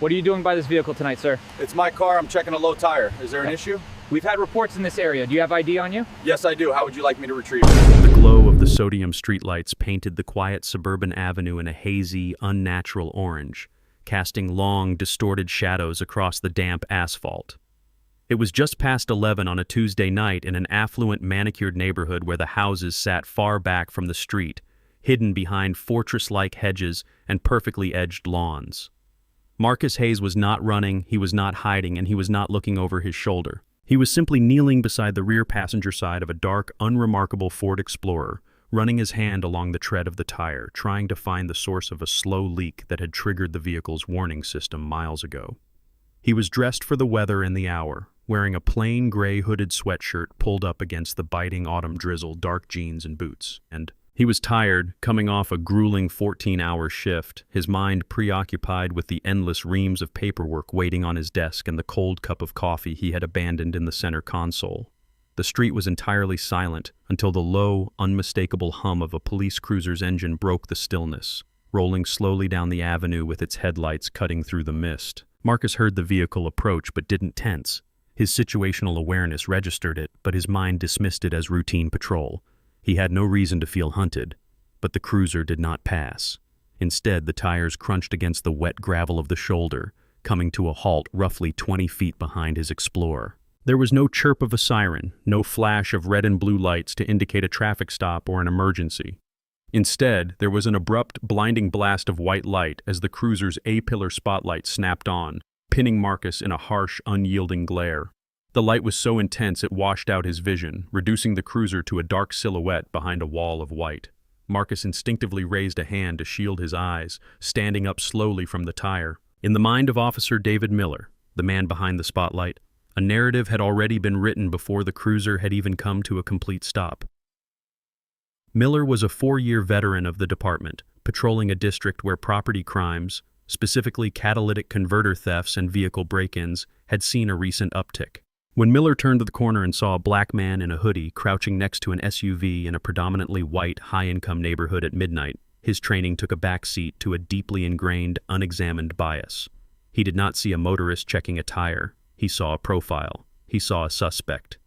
What are you doing by this vehicle tonight, sir? It's my car. I'm checking a low tire. Is there an issue? We've had reports in this area. Do you have ID on you? Yes, I do. How would you like me to retrieve it? The glow of the sodium streetlights painted the quiet suburban avenue in a hazy, unnatural orange, casting long, distorted shadows across the damp asphalt. It was just past 11 on a Tuesday night in an affluent, manicured neighborhood where the houses sat far back from the street, hidden behind fortress-like hedges and perfectly edged lawns. Marcus Hayes was not running, he was not hiding, and he was not looking over his shoulder. He was simply kneeling beside the rear passenger side of a dark, unremarkable Ford Explorer, running his hand along the tread of the tire, trying to find the source of a slow leak that had triggered the vehicle's warning system miles ago. He was dressed for the weather and the hour, wearing a plain gray hooded sweatshirt pulled up against the biting autumn drizzle, dark jeans and boots, and he was tired, coming off a grueling 14-hour shift, his mind preoccupied with the endless reams of paperwork waiting on his desk and the cold cup of coffee he had abandoned in the center console. The street was entirely silent until the low, unmistakable hum of a police cruiser's engine broke the stillness, rolling slowly down the avenue with its headlights cutting through the mist. Marcus heard the vehicle approach but didn't tense. His situational awareness registered it, but his mind dismissed it as routine patrol. He had no reason to feel hunted, but the cruiser did not pass. Instead, the tires crunched against the wet gravel of the shoulder, coming to a halt roughly 20 feet behind his Explorer. There was no chirp of a siren, no flash of red and blue lights to indicate a traffic stop or an emergency. Instead, there was an abrupt, blinding blast of white light as the cruiser's A-pillar spotlight snapped on, pinning Marcus in a harsh, unyielding glare. The light was so intense it washed out his vision, reducing the cruiser to a dark silhouette behind a wall of white. Marcus instinctively raised a hand to shield his eyes, standing up slowly from the tire. In the mind of Officer David Miller, the man behind the spotlight, a narrative had already been written before the cruiser had even come to a complete stop. Miller was a 4-year veteran of the department, patrolling a district where property crimes, specifically catalytic converter thefts and vehicle break-ins, had seen a recent uptick. When Miller turned the corner and saw a black man in a hoodie crouching next to an SUV in a predominantly white, high-income neighborhood at midnight, his training took a back seat to a deeply ingrained, unexamined bias. He did not see a motorist checking a tire. He saw a profile. He saw a suspect.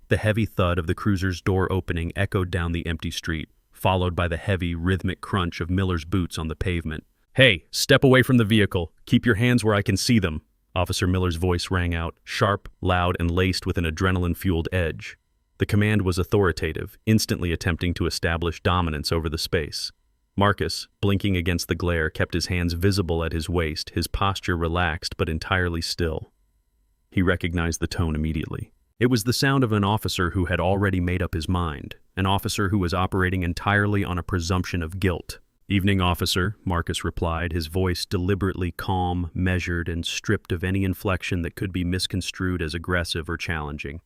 The heavy thud of the cruiser's door opening echoed down the empty street, followed by the heavy, rhythmic crunch of Miller's boots on the pavement. "Hey, step away from the vehicle. Keep your hands where I can see them." Officer Miller's voice rang out, sharp, loud, and laced with an adrenaline-fueled edge. The command was authoritative, instantly attempting to establish dominance over the space. Marcus, blinking against the glare, kept his hands visible at his waist, his posture relaxed but entirely still. He recognized the tone immediately. It was the sound of an officer who had already made up his mind, an officer who was operating entirely on a presumption of guilt. "Evening, officer," Marcus replied, his voice deliberately calm, measured, and stripped of any inflection that could be misconstrued as aggressive or challenging.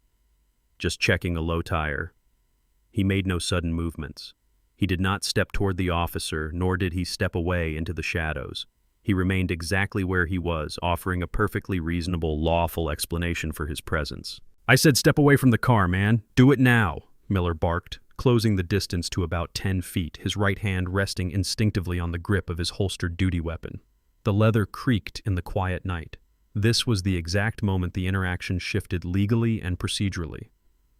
"Just checking a low tire." He made no sudden movements. He did not step toward the officer, nor did he step away into the shadows. He remained exactly where he was, offering a perfectly reasonable, lawful explanation for his presence. "I said step away from the car, man. Do it now," Miller barked, closing the distance to about 10 feet, his right hand resting instinctively on the grip of his holstered duty weapon. The leather creaked in the quiet night. This was the exact moment the interaction shifted legally and procedurally.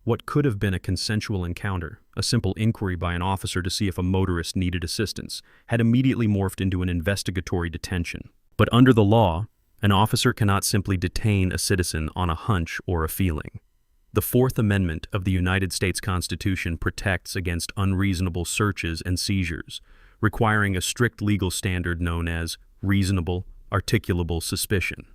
What could have been a consensual encounter, a simple inquiry by an officer to see if a motorist needed assistance, had immediately morphed into an investigatory detention. But under the law, an officer cannot simply detain a citizen on a hunch or a feeling. The Fourth Amendment of the United States Constitution protects against unreasonable searches and seizures, requiring a strict legal standard known as reasonable, articulable suspicion.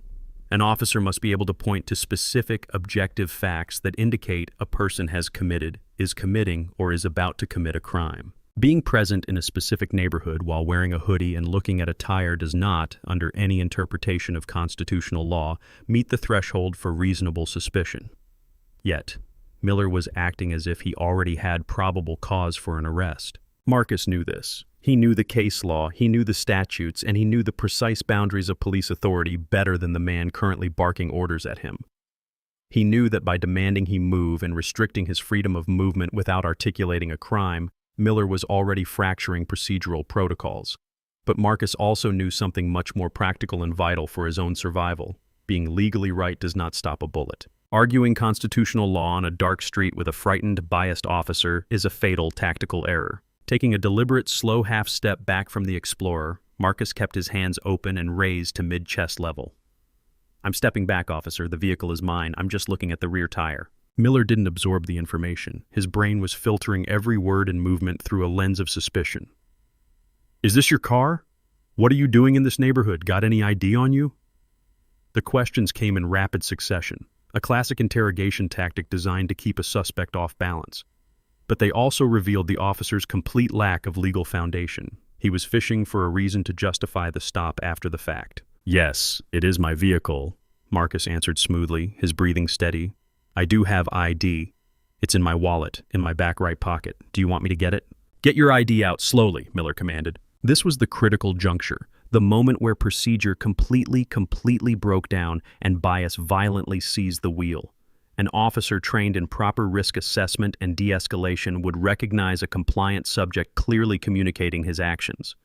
An officer must be able to point to specific, objective facts that indicate a person has committed, is committing, or is about to commit a crime. Being present in a specific neighborhood while wearing a hoodie and looking at a tire does not, under any interpretation of constitutional law, meet the threshold for reasonable suspicion. Yet, Miller was acting as if he already had probable cause for an arrest. Marcus knew this. He knew the case law, he knew the statutes, and he knew the precise boundaries of police authority better than the man currently barking orders at him. He knew that by demanding he move and restricting his freedom of movement without articulating a crime, Miller was already fracturing procedural protocols. But Marcus also knew something much more practical and vital for his own survival. Being legally right does not stop a bullet. Arguing constitutional law on a dark street with a frightened, biased officer is a fatal tactical error. Taking a deliberate, slow half-step back from the explorer, Marcus kept his hands open and raised to mid-chest level. "I'm stepping back, officer. The vehicle is mine. I'm just looking at the rear tire." Miller didn't absorb the information. His brain was filtering every word and movement through a lens of suspicion. "Is this your car? What are you doing in this neighborhood? Got any ID on you?" The questions came in rapid succession, a classic interrogation tactic designed to keep a suspect off balance. But they also revealed the officer's complete lack of legal foundation. He was fishing for a reason to justify the stop after the fact. "Yes, it is my vehicle," Marcus answered smoothly, his breathing steady. "I do have ID. It's in my wallet, in my back right pocket. Do you want me to get it?" "Get your ID out slowly," Miller commanded. This was the critical juncture, the moment where procedure completely broke down and bias violently seized the wheel. An officer trained in proper risk assessment and de-escalation would recognize a compliant subject clearly communicating his actions.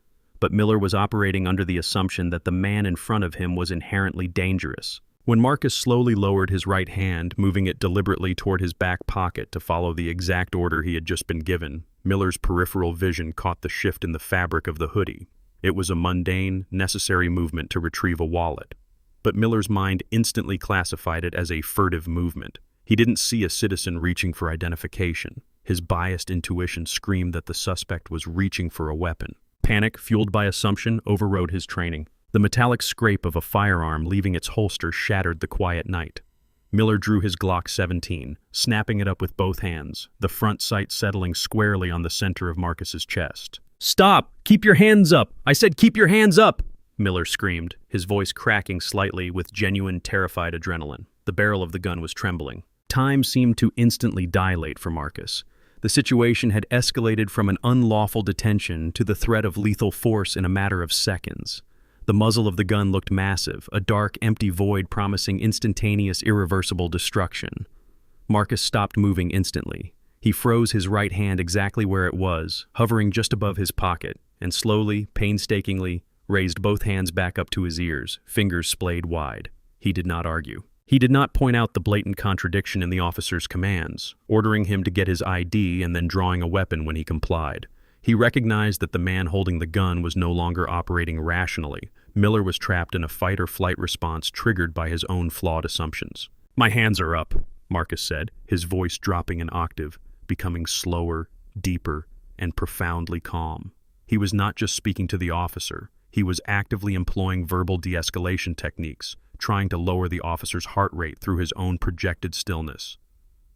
But Miller was operating under the assumption that the man in front of him was inherently dangerous. When Marcus slowly lowered his right hand, moving it deliberately toward his back pocket to follow the exact order he had just been given, Miller's peripheral vision caught the shift in the fabric of the hoodie. It was a mundane, necessary movement to retrieve a wallet. But Miller's mind instantly classified it as a furtive movement. He didn't see a citizen reaching for identification. His biased intuition screamed that the suspect was reaching for a weapon. Panic, fueled by assumption, overrode his training. The metallic scrape of a firearm leaving its holster shattered the quiet night. Miller drew his Glock 17, snapping it up with both hands, the front sight settling squarely on the center of Marcus's chest. "Stop! Keep your hands up! I said keep your hands up!" Miller screamed, his voice cracking slightly with genuine, terrified adrenaline. The barrel of the gun was trembling. Time seemed to instantly dilate for Marcus. The situation had escalated from an unlawful detention to the threat of lethal force in a matter of seconds. The muzzle of the gun looked massive, a dark, empty void promising instantaneous, irreversible destruction. Marcus stopped moving instantly. He froze his right hand exactly where it was, hovering just above his pocket, and slowly, painstakingly, raised both hands back up to his ears, fingers splayed wide. He did not argue. He did not point out the blatant contradiction in the officer's commands, ordering him to get his ID and then drawing a weapon when he complied. He recognized that the man holding the gun was no longer operating rationally. Miller was trapped in a fight-or-flight response triggered by his own flawed assumptions. "My hands are up," Marcus said, his voice dropping an octave, becoming slower, deeper, and profoundly calm. He was not just speaking to the officer. He was actively employing verbal de-escalation techniques, trying to lower the officer's heart rate through his own projected stillness.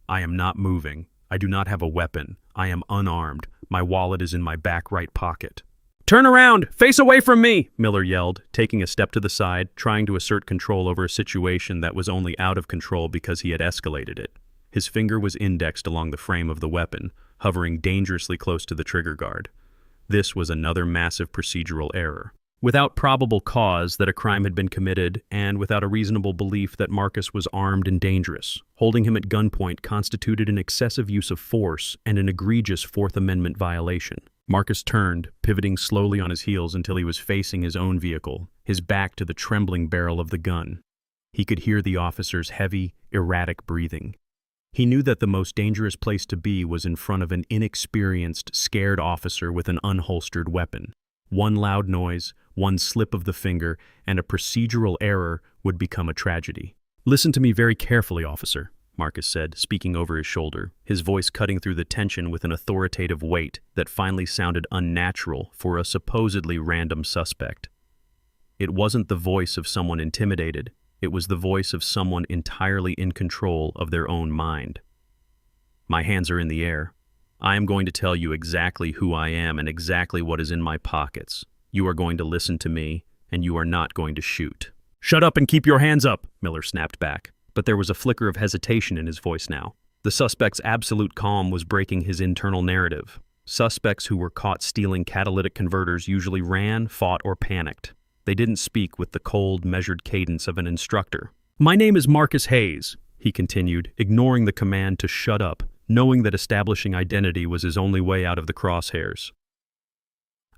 "I am not moving. I do not have a weapon. I am unarmed. My wallet is in my back right pocket." "Turn around! Face away from me!" Miller yelled, taking a step to the side, trying to assert control over a situation that was only out of control because he had escalated it. His finger was indexed along the frame of the weapon, hovering dangerously close to the trigger guard. This was another massive procedural error. Without probable cause that a crime had been committed, and without a reasonable belief that Marcus was armed and dangerous, holding him at gunpoint constituted an excessive use of force and an egregious Fourth Amendment violation. Marcus turned, pivoting slowly on his heels until he was facing his own vehicle, his back to the trembling barrel of the gun. He could hear the officer's heavy, erratic breathing. He knew that the most dangerous place to be was in front of an inexperienced, scared officer with an unholstered weapon. One loud noise, one slip of the finger, and a procedural error would become a tragedy. "Listen to me very carefully, officer," Marcus said, speaking over his shoulder, his voice cutting through the tension with an authoritative weight that finally sounded unnatural for a supposedly random suspect. It wasn't the voice of someone intimidated. It was the voice of someone entirely in control of their own mind. "My hands are in the air. I am going to tell you exactly who I am and exactly what is in my pockets. You are going to listen to me, and you are not going to shoot." "Shut up and keep your hands up," Miller snapped back. But there was a flicker of hesitation in his voice now. The suspect's absolute calm was breaking his internal narrative. Suspects who were caught stealing catalytic converters usually ran, fought, or panicked. They didn't speak with the cold, measured cadence of an instructor. "My name is Marcus Hayes," he continued, ignoring the command to shut up, knowing that establishing identity was his only way out of the crosshairs.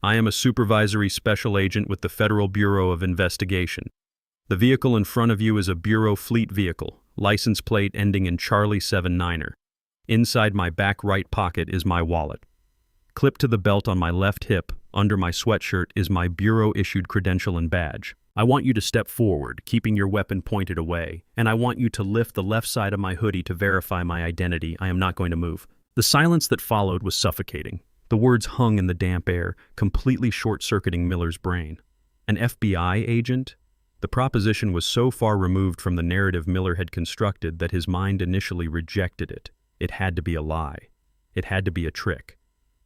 I am a Supervisory Special Agent with the Federal Bureau of Investigation. The vehicle in front of you is a Bureau fleet vehicle, license plate ending in Charlie 79er. Inside my back right pocket is my wallet. Clipped to the belt on my left hip, under my sweatshirt, is my Bureau-issued credential and badge. I want you to step forward, keeping your weapon pointed away, and I want you to lift the left side of my hoodie to verify my identity. I am not going to move. The silence that followed was suffocating. The words hung in the damp air, completely short-circuiting Miller's brain. An FBI agent? The proposition was so far removed from the narrative Miller had constructed that his mind initially rejected it. It had to be a lie. It had to be a trick.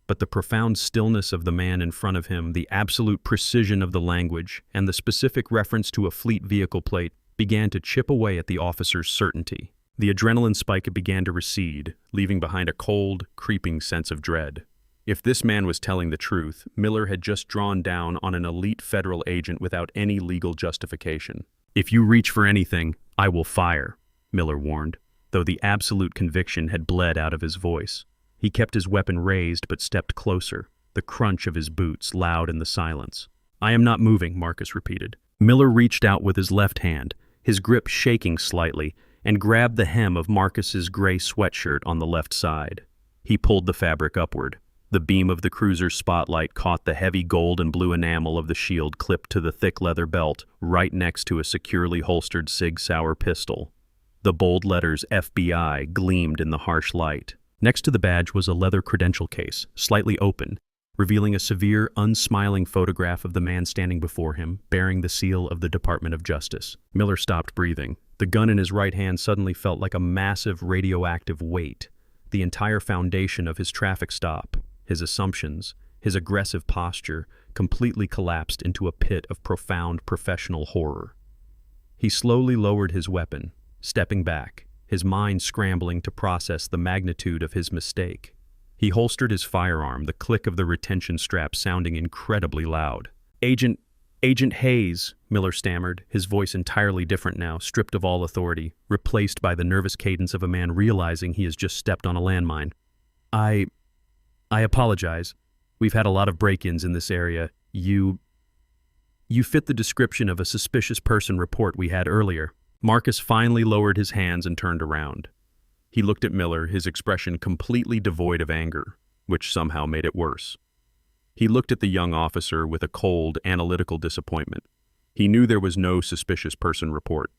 But the profound stillness of the man in front of him, the absolute precision of the language, and the specific reference to a fleet vehicle plate began to chip away at the officer's certainty. The adrenaline spike began to recede, leaving behind a cold, creeping sense of dread. If this man was telling the truth, Miller had just drawn down on an elite federal agent without any legal justification. "If you reach for anything, I will fire," Miller warned, though the absolute conviction had bled out of his voice. He kept his weapon raised but stepped closer, the crunch of his boots loud in the silence. "I am not moving," Marcus repeated. Miller reached out with his left hand, his grip shaking slightly, and grabbed the hem of Marcus's gray sweatshirt on the left side. He pulled the fabric upward. The beam of the cruiser's spotlight caught the heavy gold and blue enamel of the shield clipped to the thick leather belt, right next to a securely holstered Sig Sauer pistol. The bold letters FBI gleamed in the harsh light. Next to the badge was a leather credential case, slightly open, revealing a severe, unsmiling photograph of the man standing before him, bearing the seal of the Department of Justice. Miller stopped breathing. The gun in his right hand suddenly felt like a massive radioactive weight. The entire foundation of his traffic stop, his assumptions, his aggressive posture, completely collapsed into a pit of profound professional horror. He slowly lowered his weapon, stepping back, his mind scrambling to process the magnitude of his mistake. He holstered his firearm, the click of the retention strap sounding incredibly loud. Agent Hayes," Miller stammered, his voice entirely different now, stripped of all authority, replaced by the nervous cadence of a man realizing he has just stepped on a landmine. I apologize. We've had a lot of break-ins in this area. You fit the description of a suspicious person report we had earlier." Marcus finally lowered his hands and turned around. He looked at Miller, his expression completely devoid of anger, which somehow made it worse. He looked at the young officer with a cold, analytical disappointment. He knew there was no suspicious person report.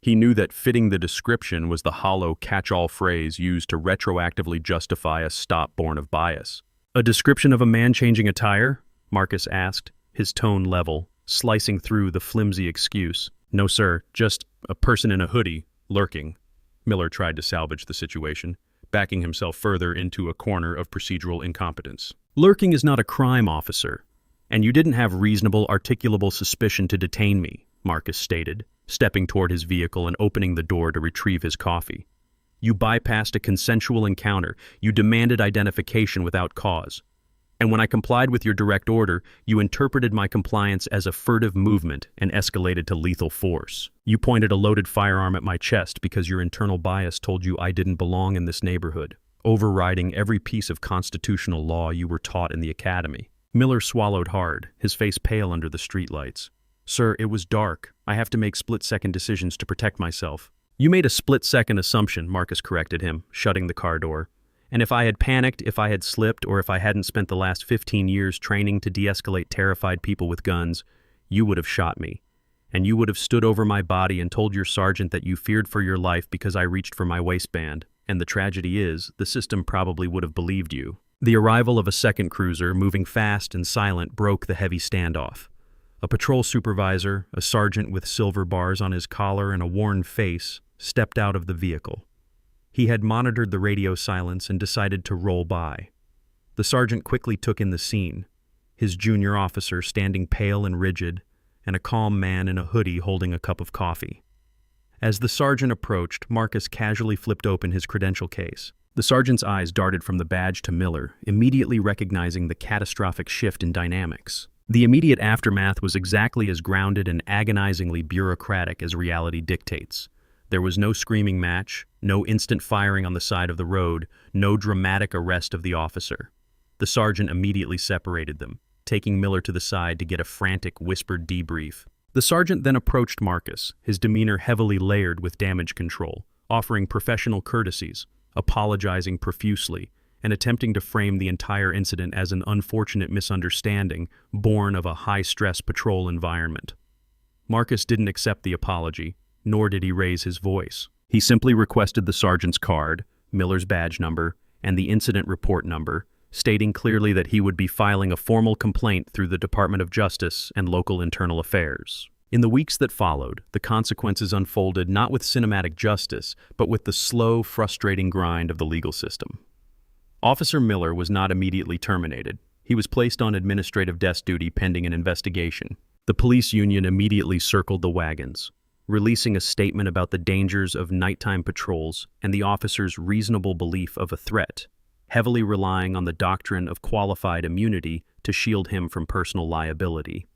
He knew that fitting the description was the hollow catch-all phrase used to retroactively justify a stop born of bias. "A description of a man changing a tire?" Marcus asked, his tone level, slicing through the flimsy excuse. "No, sir, just a person in a hoodie, lurking." Miller tried to salvage the situation, backing himself further into a corner of procedural incompetence. "Lurking is not a crime, officer, and you didn't have reasonable, articulable suspicion to detain me," Marcus stated, stepping toward his vehicle and opening the door to retrieve his coffee. "You bypassed a consensual encounter. You demanded identification without cause. And when I complied with your direct order, you interpreted my compliance as a furtive movement and escalated to lethal force. You pointed a loaded firearm at my chest because your internal bias told you I didn't belong in this neighborhood, overriding every piece of constitutional law you were taught in the academy." Miller swallowed hard, his face pale under the streetlights. "Sir, it was dark. I have to make split-second decisions to protect myself." "You made a split-second assumption," Marcus corrected him, shutting the car door. "And if I had panicked, if I had slipped, or if I hadn't spent the last 15 years training to de-escalate terrified people with guns, you would have shot me. And you would have stood over my body and told your sergeant that you feared for your life because I reached for my waistband. And the tragedy is, the system probably would have believed you." The arrival of a second cruiser, moving fast and silent, broke the heavy standoff. A patrol supervisor, a sergeant with silver bars on his collar and a worn face, stepped out of the vehicle. He had monitored the radio silence and decided to roll by. The sergeant quickly took in the scene, his junior officer standing pale and rigid, and a calm man in a hoodie holding a cup of coffee. As the sergeant approached, Marcus casually flipped open his credential case. The sergeant's eyes darted from the badge to Miller, immediately recognizing the catastrophic shift in dynamics. The immediate aftermath was exactly as grounded and agonizingly bureaucratic as reality dictates. There was no screaming match, no instant firing on the side of the road, no dramatic arrest of the officer. The sergeant immediately separated them. taking Miller to the side to get a frantic, whispered debrief. The sergeant then approached Marcus, his demeanor heavily layered with damage control, offering professional courtesies, apologizing profusely, and attempting to frame the entire incident as an unfortunate misunderstanding born of a high-stress patrol environment. Marcus didn't accept the apology, nor did he raise his voice. He simply requested the sergeant's card, Miller's badge number, and the incident report number, stating clearly that he would be filing a formal complaint through the Department of Justice and local internal affairs. In the weeks that followed, the consequences unfolded not with cinematic justice, but with the slow, frustrating grind of the legal system. Officer Miller was not immediately terminated. He was placed on administrative desk duty pending an investigation. The police union immediately circled the wagons, releasing a statement about the dangers of nighttime patrols and the officer's reasonable belief of a threat, heavily relying on the doctrine of qualified immunity to shield him from personal liability.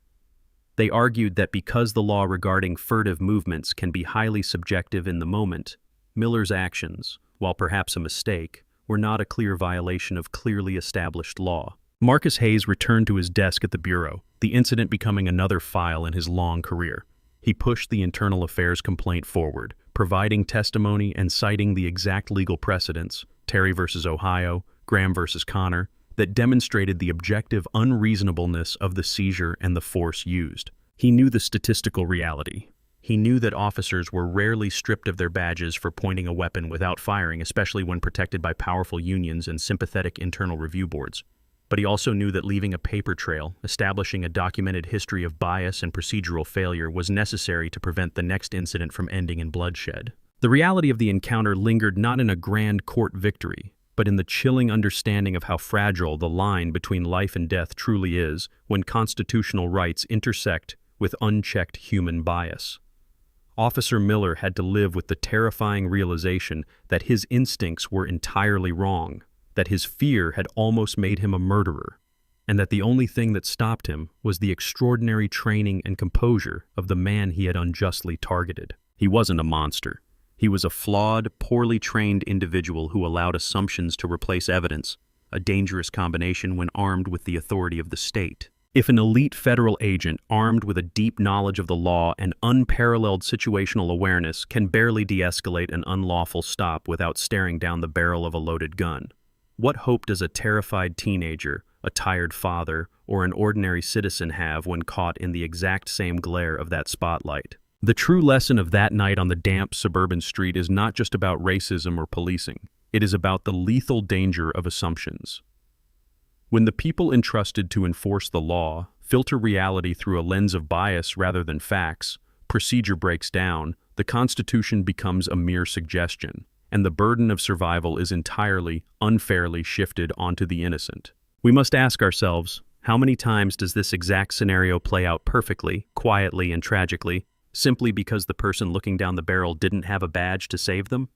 They argued that because the law regarding furtive movements can be highly subjective in the moment, Miller's actions, while perhaps a mistake, were not a clear violation of clearly established law. Marcus Hayes returned to his desk at the bureau, the incident becoming another file in his long career. He pushed the internal affairs complaint forward, providing testimony and citing the exact legal precedents, Terry versus Ohio, Graham versus Connor, that demonstrated the objective unreasonableness of the seizure and the force used. He knew the statistical reality. He knew that officers were rarely stripped of their badges for pointing a weapon without firing, especially when protected by powerful unions and sympathetic internal review boards. But he also knew that leaving a paper trail, establishing a documented history of bias and procedural failure was necessary to prevent the next incident from ending in bloodshed. The reality of the encounter lingered not in a grand court victory, but in the chilling understanding of how fragile the line between life and death truly is when constitutional rights intersect with unchecked human bias. Officer Miller had to live with the terrifying realization that his instincts were entirely wrong, that his fear had almost made him a murderer, and that the only thing that stopped him was the extraordinary training and composure of the man he had unjustly targeted. He wasn't a monster. He was a flawed, poorly trained individual who allowed assumptions to replace evidence, a dangerous combination when armed with the authority of the state. If an elite federal agent armed with a deep knowledge of the law and unparalleled situational awareness can barely de-escalate an unlawful stop without staring down the barrel of a loaded gun, what hope does a terrified teenager, a tired father, or an ordinary citizen have when caught in the exact same glare of that spotlight? The true lesson of that night on the damp suburban street is not just about racism or policing. It is about the lethal danger of assumptions. When the people entrusted to enforce the law filter reality through a lens of bias rather than facts, procedure breaks down, the Constitution becomes a mere suggestion, and the burden of survival is entirely, unfairly shifted onto the innocent. We must ask ourselves, how many times does this exact scenario play out perfectly, quietly, and tragically, simply because the person looking down the barrel didn't have a badge to save them?